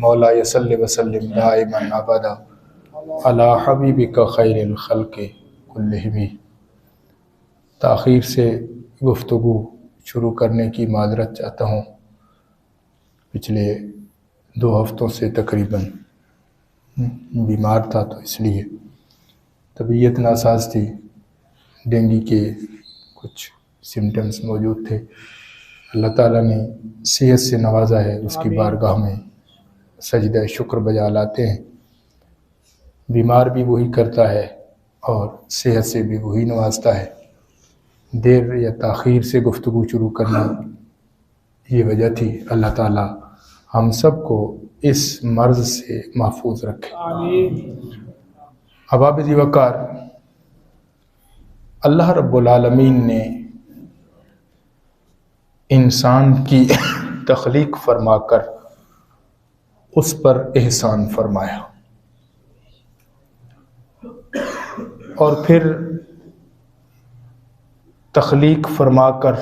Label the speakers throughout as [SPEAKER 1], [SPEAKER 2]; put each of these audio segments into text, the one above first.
[SPEAKER 1] मौला सल्लि व सल्लिम दाइमन अबदा अला हबीबिका खैरिल खल्क़ि कुल्लिहिम। ताख़ीर से गुफ्तगू शुरू करने की माज़रत चाहता हूँ। पिछले 2 हफ्तों से तकरीबन बीमार था, तो इसलिए तबीयत नासाज थी, डेंगू के कुछ सिम्टम्स मौजूद थे। अल्लाह ताला ने सेहत से नवाजा है, उसकी बारगाह में सजदा शुक्र बजा लाते हैं। बीमार भी वही करता है और सेहत से भी वही नवाजता है। देर या ताख़ीर से गुफ्तगू शुरू करना ये वजह थी। अल्लाह ताला हम सब को इस मर्ज़ से महफूज रखे। अहबाब ज़िवकार, अल्लाह रब्बुल आलमीन ने इंसान की तख्लीक फरमाकर उस पर एहसान फरमाया और फिर तख्लीक फरमाकर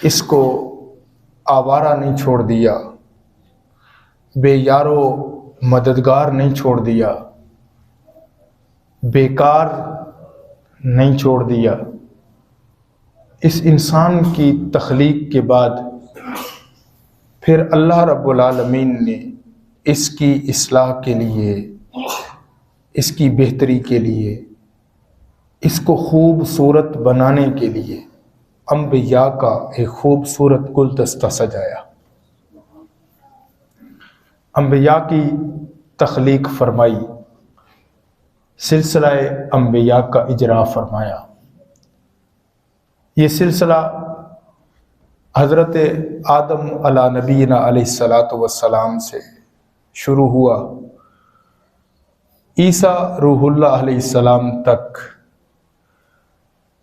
[SPEAKER 1] इसको आवारा नहीं छोड़ दिया, बेयारो मददगार नहीं छोड़ दिया, बेकार नहीं छोड़ दिया। इस इंसान की तख्लीक के बाद फिर अल्लाह रब्बुल आलमीन ने इसकी इस्लाह के लिए, इसकी बेहतरी के लिए, इसको खूबसूरत बनाने के लिए अंबिया का एक खूबसूरत गुलदस्ता सजाया। अंबिया की तख्लीक फरमाई, सिलसिला अंबिया का इजरा फरमाया। ये सिलसिला हज़रत आदम अला नबीना अलैहिस्सलातु वस्सलाम से शुरू हुआ, ईसा रूहुल्लाह अलैहिस्सलाम तक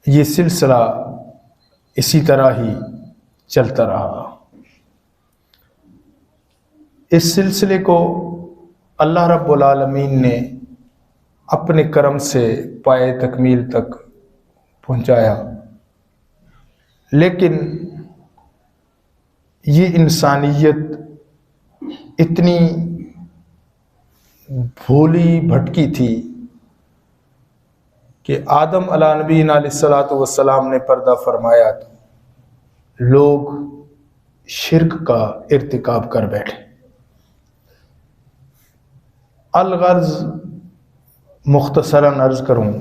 [SPEAKER 1] ये सिलसिला इसी तरह ही चलता रहा। इस सिलसिले को अल्लाह रब्बुल आलमीन ने अपने करम से पाए तकमील तक पहुँचाया, लेकिन ये इंसानियत इतनी भोली भटकी थी कि आदम अला नबीना अलैहिस्सलातु वस्सलाम ने पर्दा फरमाया तो लोग शिर्क का इर्तिकाब कर बैठे। अलगर्ज मुख्तसरन अर्ज करूं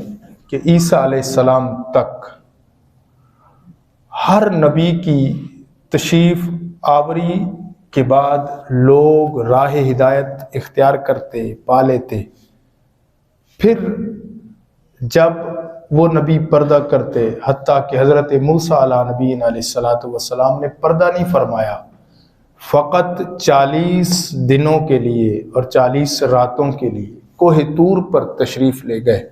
[SPEAKER 1] कि ईसा अलैहिस्सलाम तक हर नबी की तशरीफ़ आवरी के बाद लोग राह हिदायत इख्तियार करते, पा लेते। फिर जब वो नबी पर्दा करते, हत्ता कि हज़रत मूसा अला नबीना अलैहिस्सलातु वस्सलाम ने पर्दा नहीं फरमाया, फ़कत 40 दिनों के लिए और 40 रातों के लिए कोहे तूर पर तशरीफ़ ले गए।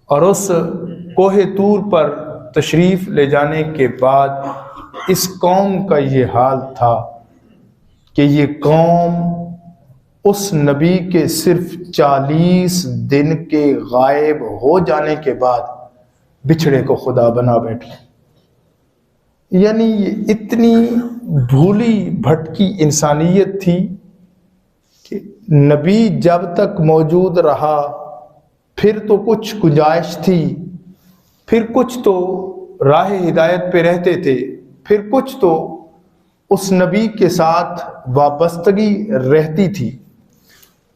[SPEAKER 1] और उस कोहे तूर पर तशरीफ़ ले जाने के बाद इस कौम का ये हाल था कि ये कौम उस नबी के सिर्फ 40 दिन के गायब हो जाने के बाद बिछड़े को खुदा बना बैठी। यानी ये इतनी भूली भटकी इंसानियत थी कि नबी जब तक मौजूद रहा फिर तो कुछ गुंजाइश थी, फिर कुछ तो राह हिदायत पे रहते थे, फिर कुछ तो उस नबी के साथ वाबस्तगी रहती थी।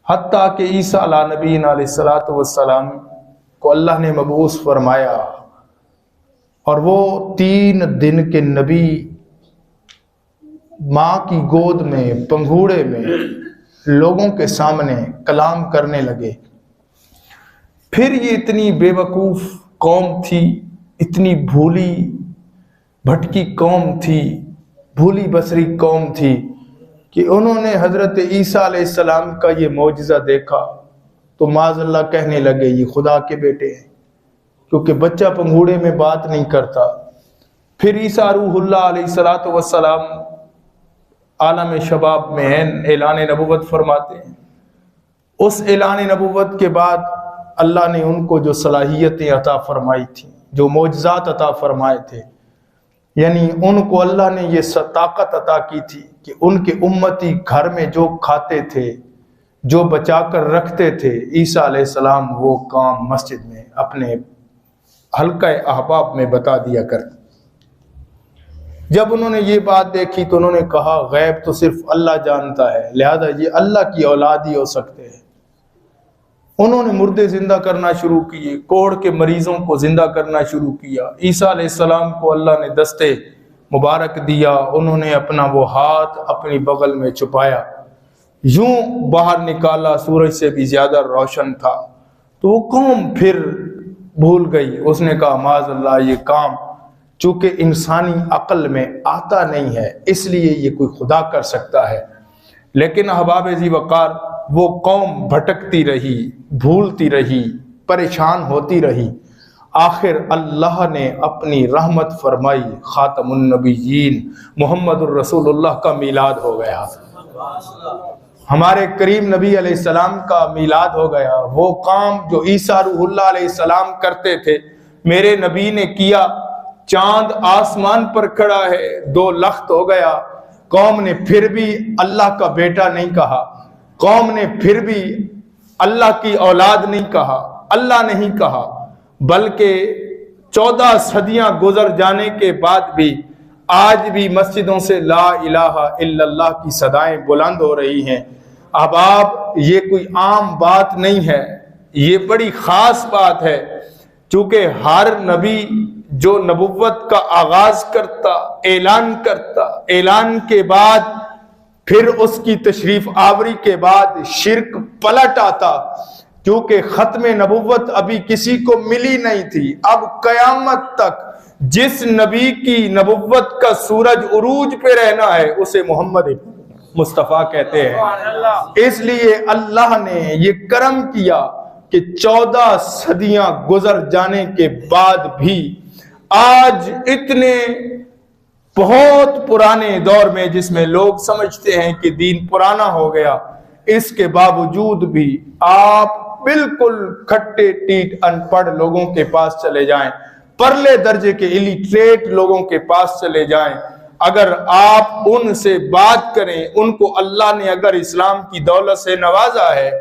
[SPEAKER 1] हत्ता कि ईसा अला नबीना अलैहिस्सलातु वस्सलाम को अल्लाह ने मबूस फरमाया और वो 3 दिन के नबी माँ की गोद में, पंघूड़े में लोगों के सामने कलाम करने लगे। फिर ये इतनी बेवकूफ़ कौम थी, इतनी भूली भटकी कौम थी, भूली बसरी कौम थी कि उन्होंने हज़रत ईसा अलैहिस्सलाम का ये मौजज़ा देखा तो माज़अल्लाह कहने लगे ये खुदा के बेटे हैं, क्योंकि बच्चा पंघूड़े में बात नहीं करता। फिर ईसा रूहुल्लाह अलैहिस्सलातु वस्सलाम आलम शबाब में हैं, ऐलान नबुव्वत फरमाते हैं। उस ऐलान नबुव्वत के बाद अल्लाह ने उनको जो सलाहियतें अता फरमाई थी, जो मौजज़ात अता फरमाए थे, यानी उनको अल्लाह ने ये ताकत अता की थी कि उनके उम्मती घर में जो खाते थे, जो बचा कर रखते थे, ईसा अलैहिस्सलाम वो काम मस्जिद में अपने हल्का अहबाब में बता दिया कर। जब उन्होंने ये बात देखी तो उन्होंने कहा गैब तो सिर्फ अल्लाह जानता है, लिहाजा ये अल्लाह की औलाद ही हो सकते हैं। उन्होंने मुर्दे जिंदा करना शुरू किए, कोढ़ के मरीजों को जिंदा करना शुरू किया। ईसा अलैहिस्सलाम को अल्लाह ने दस्ते मुबारक दिया, उन्होंने अपना वो हाथ अपनी बगल में छुपाया, यूं बाहर निकाला, सूरज से भी ज्यादा रोशन था। तो वो कौम फिर भूल गई। उसने कहा माज़अल्लाह ये काम चूंकि इंसानी अक्ल में आता नहीं है, इसलिए ये कोई खुदा कर सकता है। लेकिन अहबाब ज़ी वक़ार वो कौम भटकती रही, भूलती रही, परेशान होती रही। आखिर अल्लाह ने अपनी रहमत फरमाई, खातमुन नबीयीन मुहम्मदुर रसूलुल्लाह का मीलाद हो गया, हमारे करीम नबी अलैहिस्सलाम का मीलाद हो गया। वो काम जो ईसा रूहुल्लाह अलैहिस्सलाम करते थे, मेरे नबी ने किया। चांद आसमान पर खड़ा है, 2 लख्त हो गया। कौम ने फिर भी अल्लाह का बेटा नहीं कहा, कौम ने फिर भी अल्लाह की औलाद नहीं कहा, अल्लाह नहीं कहा, बल्कि 14 सदियां गुजर जाने के बाद भी आज भी मस्जिदों से ला इलाहा इल्लल्लाह की सदाएं बुलंद हो रही हैं। अब ये कोई आम बात नहीं है, ये बड़ी खास बात है। चूंकि हर नबी जो नबुव्वत का आगाज करता, ऐलान करता, ऐलान के बाद फिर उसकी तशरीफ आवरी के बाद शिर्क पलट आता, क्योंकि खत्म नबुव्वत अभी किसी को मिली नहीं थी। अब कयामत तक जिस नबी की नबुव्वत का सूरज उरूज पे रहना है उसे मोहम्मद मुस्तफ़ा कहते हैं। इसलिए अल्लाह ने ये करम किया कि 14 सदियां गुजर जाने के बाद भी आज इतने बहुत पुराने दौर में, जिसमें लोग समझते हैं कि दीन पुराना हो गया, इसके बावजूद भी आप बिल्कुल खट्टे टीट अनपढ़ लोगों के पास चले जाएं, परले दर्जे के इलिटरेट लोगों के पास चले जाएं, अगर आप उनसे बात करें, उनको अल्लाह ने अगर इस्लाम की दौलत से नवाजा है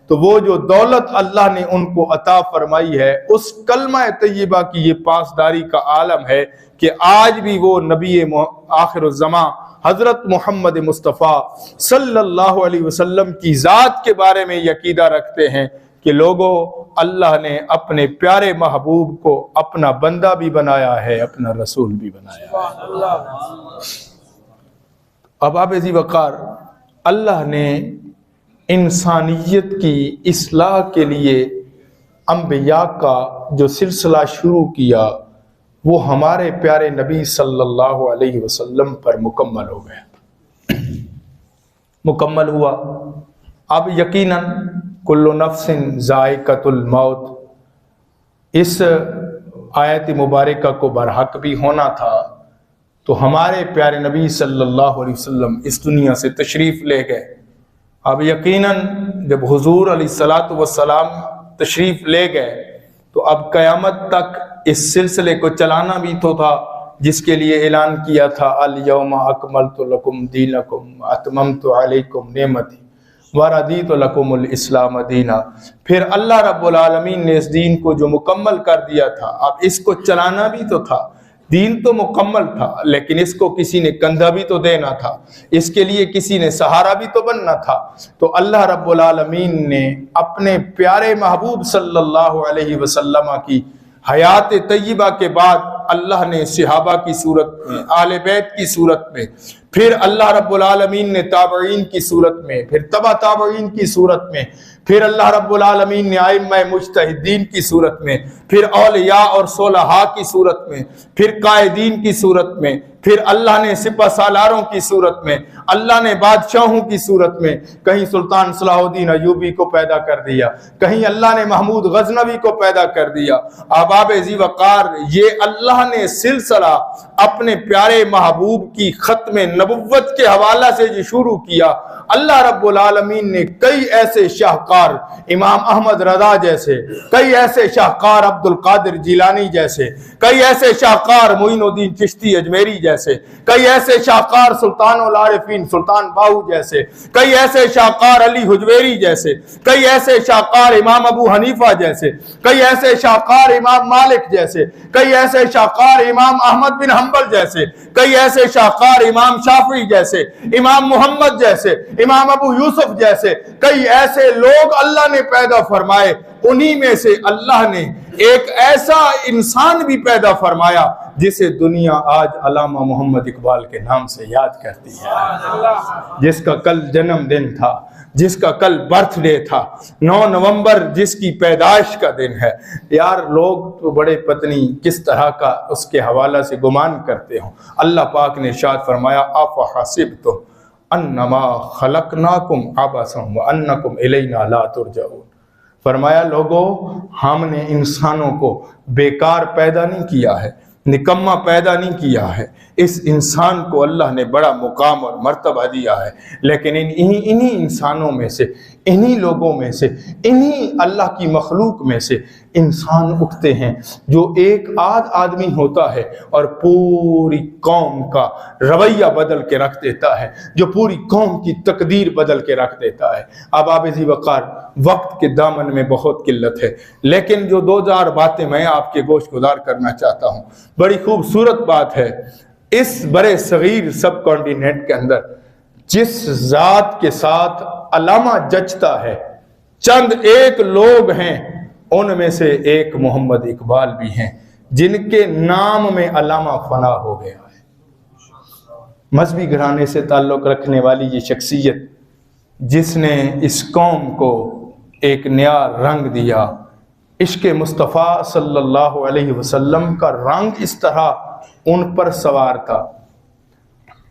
[SPEAKER 1] तो वो जो दौलत अल्लाह ने उनको अता फरमाई है, उस कलमा तय्यबा की ये पासदारी का आलम है कि आज भी वो नबी आखिरुज़्ज़मा हजरत मोहम्मद मुस्तफ़ा सल्लल्लाहु अलैहि वसल्लम की ज़ात के बारे में यकीदा रखते हैं कि लोगों, अल्लाह ने अपने प्यारे महबूब को अपना बंदा भी बनाया है, अपना रसूल भी बनाया है। अब आप ज़ी वक़ार, अल्लाह ने इंसानियत की इस्लाह के लिए अंबिया का जो सिलसिला शुरू किया वो हमारे प्यारे नबी सल्लल्लाहु अलैहि वसल्लम पर मुकम्मल हो गया, मुकम्मल हुआ। अब यकीनन कुल्लु नफ्सिन ज़ाइक़तुल मौत, इस आयत मुबारका को बरहक भी होना था। तो हमारे प्यारे नबी सल्लल्लाहु अलैहि वसल्लम इस दुनिया से तशरीफ़ ले गए। अब यकीनन जब हुजूर अलैहिस्सलातु वस्सलाम तशरीफ़ ले गए तो अब क़यामत तक इस सिलसिले को चलाना भी तो था, जिसके लिए ऐलान किया था अल यौमा अकमलतु लकुम दीनकुम अतममतु अलैकुम नेमती व रदीतु लकुमुल इस्लाम दीना। फिर अल्लाह रब्बुल आलमीन ने इस दीन को जो मुकम्मल कर दिया था, अब इसको चलाना भी तो था। दीन तो मुकम्मल था, लेकिन इसको किसी ने कंधा भी तो देना था, इसके लिए किसी ने सहारा भी तो बनना था। तो अल्लाह रब्बुल आलमीन ने अपने प्यारे महबूब सल्लल्लाहु अलैहि वसल्लम की हयात तय्यबा के बाद अल्लाह ने सहाबा की सूरत में, आले बैत की सूरत में, फिर अल्लाह रब्बुल आलमीन ने ताबईन की सूरत में, फिर तबा ताबईन की सूरत में, फिर अल्लाह रब्बुल आलमीन ने आइम्मा मुज्तहिदीन की सूरत में, फिर औलिया और सोलहा की सूरत में, फिर कायदीन की सूरत में, फिर अल्लाह ने सिपा सालारों की सूरत में, अल्लाह ने बादशाहों की सूरत में, कहीं सुल्तान सलाहुद्दीन अयूबी को पैदा कर दिया, कहीं अल्लाह ने महमूद गजनवी को पैदा कर दिया। अहबाब ज़ी वक़ार, ये अल्लाह ने सिलसिला अपने प्यारे महबूब की खत्म नबुव्वत के हवाला से जो शुरू किया, अल्लाह रब्बुल आलमीन ने कई ऐसे शाहकार शाहकार इमाम अहमद रजा जैसे, कई ऐसे शाहकार अब्दुल कादिर जिलानी जैसे, कई ऐसे शाहकार मोइनुद्दीन चिश्ती अजमेरी जैसे, कई ऐसे शाहकार सुल्तानुल आरिफीन सुल्तान बाहू जैसे, कई ऐसे शाहकार अली हुजवेरी जैसे, कई ऐसे शाहकार इमाम अबू हनीफा जैसे, कई ऐसे शाहकार इमाम मालिक जैसे, कई ऐसे शाहकार इमाम अहमद बिन हंबल जैसे, कई ऐसे शाहकार इमाम शाफी जैसे, इमाम मोहम्मद जैसे, इमाम अबू यूसुफ जैसे, कई ऐसे लोग अल्लाह ने पैदा फरमाए। उन्हीं में से अल्लाह ने एक ऐसा इंसान भी पैदा फरमाया जिसे दुनिया आज अल्लामा मोहम्मद इकबाल के नाम से याद करती है, जिसका कल जन्मदिन था, जिसका कल बर्थडे था, 9 नवंबर जिसकी पैदाइश का दिन है। यार लोग तो बड़े पत्नी किस तरह का उसके हवाला से गुमान करते हो। अल्लाह पाक ने इरशाद फरमाया अफहसिबतुम अन्नमा खलकनाकुम अबसन व अन्नकुम इलैना ला तुरजऊन। फरमाया लोगों, हमने इंसानों को बेकार पैदा नहीं किया है, निकम्मा पैदा नहीं किया है। इस इंसान को अल्लाह ने बड़ा मुकाम और मर्तबा दिया है, लेकिन इन्हीं इंसानों में से, इन्हीं लोगों में से, इन्हीं अल्लाह की मखलूक में से इंसान उठते हैं जो एक आदमी होता है और पूरी कौम का रवैया बदल के रख देता है, जो पूरी कौम की तकदीर बदल के रख देता है। अब आप इसी वक़ार वक्त के दामन में बहुत किल्लत है, लेकिन जो 2-4 बातें मैं आपके गोशगुजार करना चाहता हूँ। बड़ी खूबसूरत बात है, इस बड़े सगीर सब कॉन्टिनेंट के अंदर जिस जात के साथ अलामा जचता है, चंद एक लोग हैं, उनमें से एक मोहम्मद इकबाल भी हैं, जिनके नाम में अलामा फना हो गया है। मजहबी घराने से ताल्लुक़ रखने वाली ये शख्सियत जिसने इस कौम को एक नया रंग दिया, इश्क़ मुस्तफ़ा सल्लल्लाहु अलैहि वसल्लम का रंग इस तरह उन पर सवार था।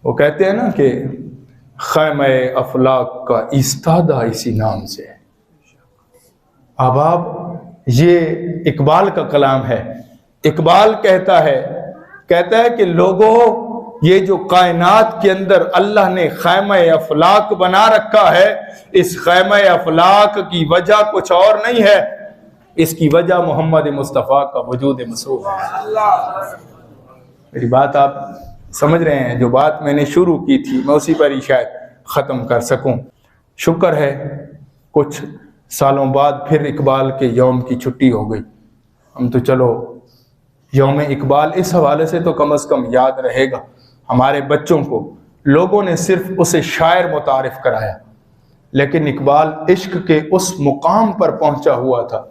[SPEAKER 1] वो कहते हैं ना कि ख़ैमे अफलाक का इस्तादा इसी नाम से है। अब आप ये इकबाल का कलाम है। इकबाल कहता है कि लोगों, ये जो कायनात के अंदर अल्लाह ने ख़ैमे अफलाक बना रखा है, इस ख़ैमे अफलाक की वजह कुछ और नहीं है, इसकी वजह मोहम्मद मुस्तफ़ा का वजूद मसरूफ़ है। मेरी बात आप समझ रहे हैं? जो बात मैंने शुरू की थी मैं उसी पर ही शायद ख़त्म कर सकूं। शुक्र है कुछ सालों बाद फिर इकबाल के यौम की छुट्टी हो गई। हम तो चलो यौम इकबाल इस हवाले से तो कम अज़ कम याद रहेगा। हमारे बच्चों को लोगों ने सिर्फ उसे शायर मुतारिफ कराया, लेकिन इकबाल इश्क के उस मुकाम पर पहुंचा हुआ था।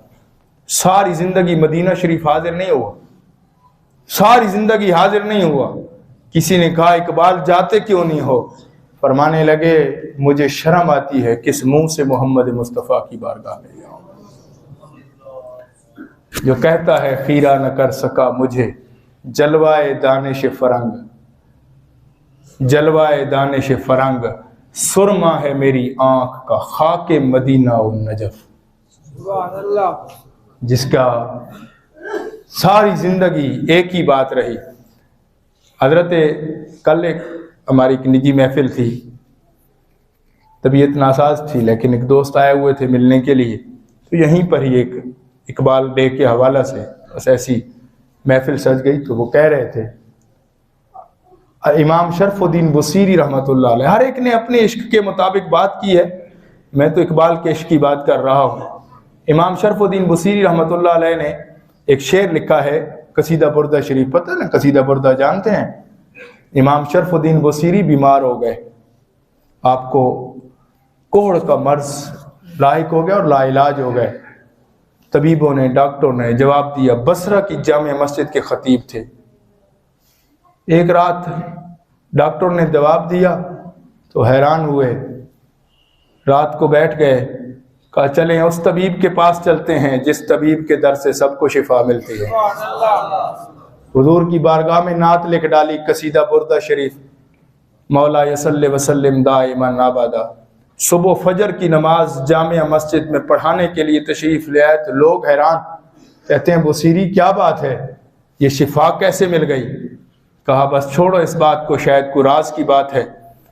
[SPEAKER 1] सारी जिंदगी मदीना शरीफ हाजिर नहीं हुआ, सारी जिंदगी हाजिर नहीं हुआ। किसी ने कहा इकबाल जाते क्यों नहीं हो? फरमाने लगे मुझे शर्म आती है किस मुंह से मोहम्मद मुस्तफ़ा की बारगाह में जाऊं। जो कहता है खीरा न कर सका मुझे जलवाए दानिश फरंग, जलवाए दानिश फरंग, सुरमा है मेरी आंख का खाके मदीना और नजफ। जिसका सारी जिंदगी एक ही बात रही। हजरत कल एक हमारी एक निजी महफिल थी, तबीयत नासाज थी, लेकिन एक दोस्त आए हुए थे मिलने के लिए, तो यहीं पर ही एक इकबाल डे के हवाला से बस ऐसी महफिल सज गई। तो वो कह रहे थे इमाम शरफुद्दीन बुसीरी रहमतुल्लाह अलैह, हर एक ने अपने इश्क के मुताबिक बात की है, मैं तो इकबाल के इश्क की बात कर रहा हूँ। इमाम शरफुद्दीन बुसीरी रहमतुल्लाह अलैह ने एक शेर लिखा है, कसीदा बुर्दा शरीफ, पता है ना कसीदा बुर्दा जानते हैं? इमाम शरफुद्दीन बुसीरी बीमार हो गए, आपको कोढ़ का मर्ज लाहिक हो गया और लाइलाज हो गए। तबीबों ने, डॉक्टरों ने जवाब दिया। बसरा की जामिया मस्जिद के खतीब थे। एक रात डॉक्टरों ने जवाब दिया तो हैरान हुए, रात को बैठ गए, कहा चलें उस तबीब के पास चलते हैं जिस तबीब के दर से सबको शिफा मिलती है। हुजूर की बारगाह में नात लिख डाली, कसीदा बुर्दा शरीफ, मौला यसल्ले वसल्लिम दाइमन अबदा। सुबह फजर की नमाज जामिया मस्जिद में पढ़ाने के लिए तशरीफ ले आए तो लोग हैरान, कहते हैं बुसीरी क्या बात है, ये शिफा कैसे मिल गई? कहा बस छोड़ो इस बात को, शायद कोई राज की बात है।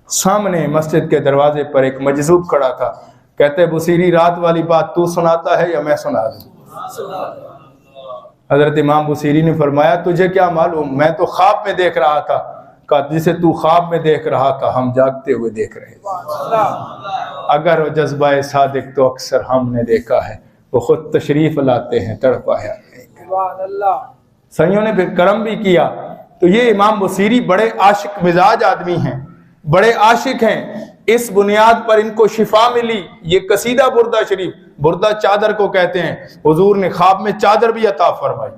[SPEAKER 1] सामने मस्जिद के दरवाजे पर एक मजजूब खड़ा था, कहते बुसीरी रात वाली बात तू सुनाता है या मैं सुना दूं? हजरत इमाम बुसीरी ने फरमाया तुझे क्या मालूम, मैं तो ख्वाब में देख रहा था। कहा जिसे तू ख्वाब में देख रहा था हम जागते हुए देख रहे थे। अगर वो जज्बा सादिक तो अक्सर हमने देखा है, वो खुद तशरीफ लाते हैं तड़पाया नहीं। सैयों ने फिर करम भी किया। तो ये इमाम बुसीरी बड़े आशिक मिजाज आदमी हैं, बड़े आशिक हैं। इस बुनियाद पर इनको शिफा मिली। ये कसीदा बुर्दा शरीफ, बुर्दा चादर को कहते हैं। हुजूर ने ख्वाब में चादर भी अता फरमाई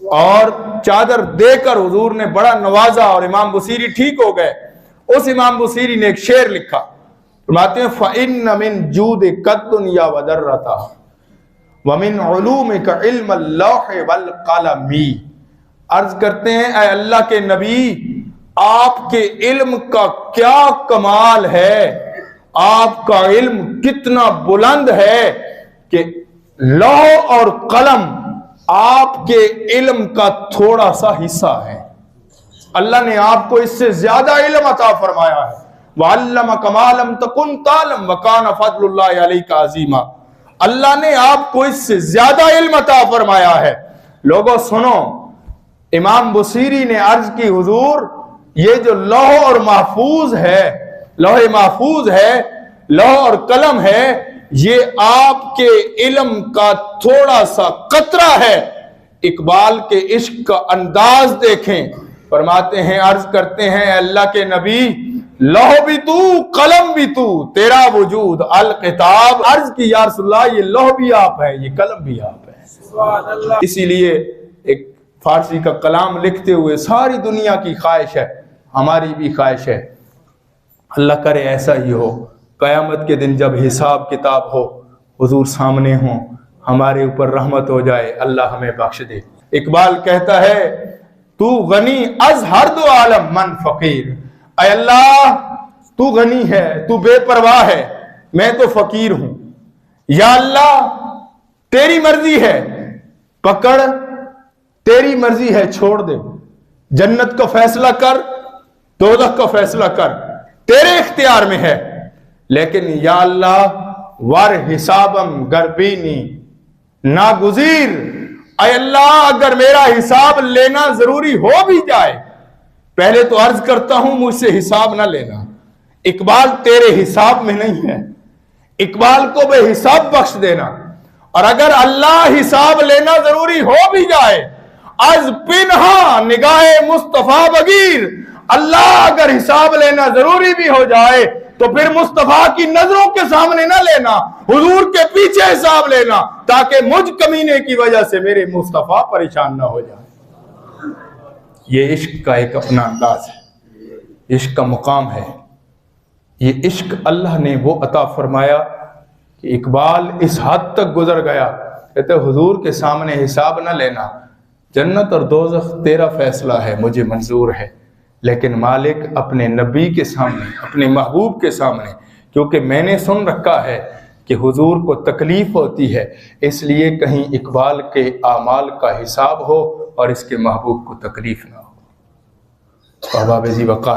[SPEAKER 1] और चादर देकर हुजूर ने बड़ा नवाजा और इमाम बुसीरी ठीक हो गए। उस इमाम बुसीरी ने एक शेर लिखा, फरमाते हैं फ़इन्न मिन जूद कद्दुनिया वदर्रता व मिन उलूमिका इल्म लौह वल कलमी। अर्ज करते हैं ऐ अल्लाह के नबी, आपके इल्म का क्या कमाल है, आपका इल्म कितना बुलंद है कि लौह और कलम आपके इल्म का थोड़ा सा हिस्सा है। अल्लाह ने आपको इससे ज्यादा इल्म अता फरमाया है। वअल्लम कमालम तकुन तालम वकान फज़लुल्लाहि अलैका अज़ीमा। अल्लाह ने आपको इससे ज्यादा इल्म अता फरमाया है। लोगों सुनो, इमाम बुसीरी ने अर्ज की हुजूर ये जो लौह और महफूज है, लौह महफूज है, लौह और कलम है, ये आपके इल्म का थोड़ा सा कतरा है। इकबाल के इश्क का अंदाज देखें। फरमाते हैं, अर्ज करते हैं अल्लाह के नबी, लौह भी तू कलम भी तू, तेरा वजूद अल किताब। अर्ज की या रसूलल्लाह, ये लौह भी आप है, ये कलम भी आप है। इसीलिए एक फारसी का कलाम लिखते हुए सारी दुनिया की ख्वाहिश है, हमारी भी ख्वाहिश है, अल्लाह करे ऐसा ही हो। क़यामत के दिन जब हिसाब किताब हो, हुजूर सामने हो, हमारे ऊपर रहमत हो जाए, अल्लाह हमें बख्श दे। इकबाल कहता है, तू गनी अज हर दो आलम मन फकीर। ऐ अल्लाह तू गनी है, तू बेपरवाह है, मैं तो फकीर हूं। या अल्लाह तेरी मर्जी है, पकड़ तेरी मर्जी है, छोड़ दे। जन्नत का फैसला कर, दोज़ख का फैसला कर, तेरे इख्तियार में है। लेकिन या अल्लाह वर हिसाबम गरबीनी ना गुजीर। ऐ अल्लाह अगर मेरा हिसाब लेना जरूरी हो भी जाए, पहले तो अर्ज करता हूं मुझसे हिसाब ना लेना। इकबाल तेरे हिसाब में नहीं है, इकबाल को बेहिसाब बख्श देना। और अगर अल्लाह हिसाब लेना जरूरी हो भी जाए, अज पिन्हा निगाहे मुस्तफा बगीर। अल्लाह अगर हिसाब लेना जरूरी भी हो जाए तो फिर मुस्तफा की नजरों के सामने ना लेना, हुजूर के पीछे हिसाब लेना, ताकि मुझ कमीने की वजह से मेरे मुस्तफा परेशान ना हो जाए। ये इश्क का एक अपना अंदाज है, इश्क का मुकाम है। ये इश्क अल्लाह ने वो अता फरमाया कि इकबाल इस हद तक गुजर गया, कहते हुजूर के सामने हिसाब ना लेना, जन्नत और दोज़ख तेरा फैसला है, मुझे मंजूर है। लेकिन मालिक अपने नबी के सामने, अपने महबूब के सामने, क्योंकि मैंने सुन रखा है कि हुजूर को तकलीफ होती है, इसलिए कहीं इकबाल के आमाल का हिसाब हो और इसके महबूब को तकलीफ ना हो। बाबा बेजी वक़ार।